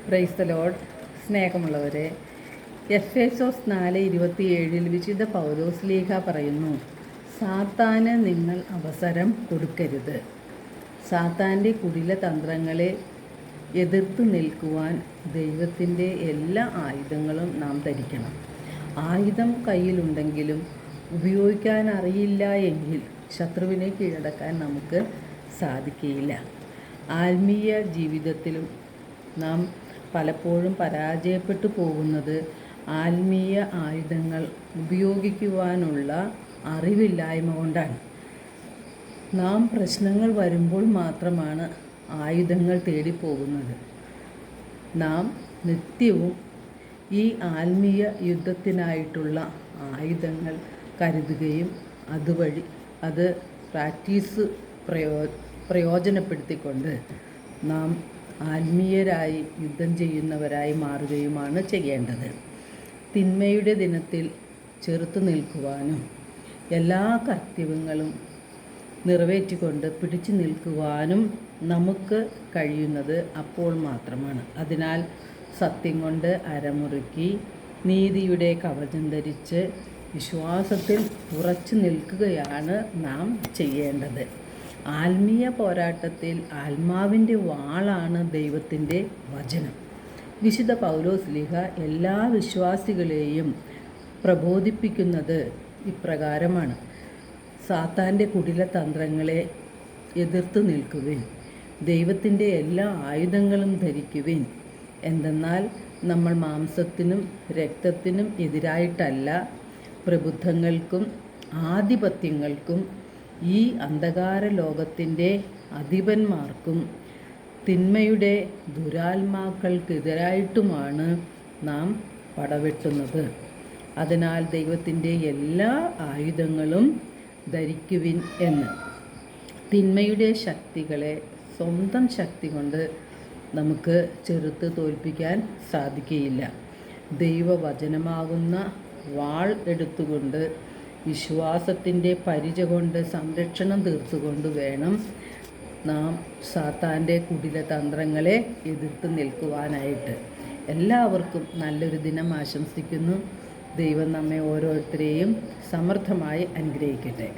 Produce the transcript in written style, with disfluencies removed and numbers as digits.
Praise the Lord. സ്നേഹമുള്ളവരെ, എഫേസോസ് 4:27 വിശുദ്ധ പൗലോസ് ശ്ലീഹ പറയുന്നു, സാത്താന് നിങ്ങൾ അവസരം കൊടുക്കരുത്. സാത്താൻ്റെ കുടില തന്ത്രങ്ങളെ എതിർത്ത് നിൽക്കുവാൻ ദൈവത്തിൻ്റെ എല്ലാ ആയുധങ്ങളും നാം ധരിക്കണം. ആയുധം കയ്യിലുണ്ടെങ്കിലും ഉപയോഗിക്കാൻ അറിയില്ല എങ്കിൽ ശത്രുവിനെ കീഴടക്കാൻ നമുക്ക് സാധിക്കുകയില്ല. ആത്മീയ ജീവിതത്തിലും നാം പലപ്പോഴും പരാജയപ്പെട്ടു പോകുന്നത് ആത്മീയ ആയുധങ്ങൾ ഉപയോഗിക്കുവാനുള്ള അറിവില്ലായ്മ കൊണ്ടാണ്. നാം പ്രശ്നങ്ങൾ വരുമ്പോൾ മാത്രമാണ് ആയുധങ്ങൾ തേടിപ്പോകുന്നത്. നാം നിത്യവും ഈ ആത്മീയ യുദ്ധത്തിനായിട്ടുള്ള ആയുധങ്ങൾ കരുതുകയും അതുവഴി അത് പ്രാക്ടീസ് പ്രയോജനപ്പെടുത്തിക്കൊണ്ട് നാം ആത്മീയരായി യുദ്ധം ചെയ്യുന്നവരായി മാറുകയുമാണ് ചെയ്യേണ്ടത്. തിന്മയുടെ ദിനത്തിൽ ചെറുത്തു നിൽക്കുവാനും എല്ലാ കർത്തവ്യങ്ങളും നിറവേറ്റിക്കൊണ്ട് പിടിച്ചു നിൽക്കുവാനും നമുക്ക് കഴിയുന്നത് അപ്പോൾ മാത്രമാണ്. അതിനാൽ സത്യം കൊണ്ട് അരമുറുക്കി നീതിയുടെ കവചം ധരിച്ച് വിശ്വാസത്തിൽ ഉറച്ചു നിൽക്കുകയാണ് നാം ചെയ്യേണ്ടത്. ആത്മീയ പോരാട്ടത്തിൽ ആത്മാവിൻ്റെ വാളാണ് ദൈവത്തിൻ്റെ വചനം. വിശുദ്ധ പൗലോസ് ശ്ലീഹ എല്ലാ വിശ്വാസികളെയും പ്രബോധിപ്പിക്കുന്നത് ഇപ്രകാരമാണ്: സാത്താൻ്റെ കുടില തന്ത്രങ്ങളെ എതിർത്ത് നിൽക്കുവിൻ, ദൈവത്തിൻ്റെ എല്ലാ ആയുധങ്ങളും ധരിക്കുവിൻ. എന്തെന്നാൽ നമ്മൾ മാംസത്തിനും രക്തത്തിനും എതിരായിട്ടല്ല, പ്രബുദ്ധങ്ങൾക്കും ആധിപത്യങ്ങൾക്കും ഈ അന്ധകാര ലോകത്തിൻ്റെ അധിപന്മാർക്കും തിന്മയുടെ ദുരാത്മാക്കൾക്കെതിരായിട്ടുമാണ് നാം പടവെട്ടുന്നത്. അതിനാൽ ദൈവത്തിൻ്റെ എല്ലാ ആയുധങ്ങളും ധരിക്കുവിൻ എന്ന്. തിന്മയുടെ ശക്തികളെ സ്വന്തം ശക്തി കൊണ്ട് നമുക്ക് ചെറുത്ത് തോൽപ്പിക്കാൻ സാധിക്കുകയില്ല. ദൈവവചനമാകുന്ന വാൾ എടുത്തുകൊണ്ട് വിശ്വാസത്തിൻ്റെ പരിച കൊണ്ട് സംരക്ഷണം തീർത്തുകൊണ്ട് വേണം നാം സാത്താൻ്റെ കുടില തന്ത്രങ്ങളെ എതിർത്ത് നിൽക്കുവാനായിട്ട്. എല്ലാവർക്കും നല്ലൊരു ദിനം ആശംസിക്കുന്നു. ദൈവം നമ്മെ ഓരോരുത്തരെയും സമൃദ്ധമായി അനുഗ്രഹിക്കട്ടെ.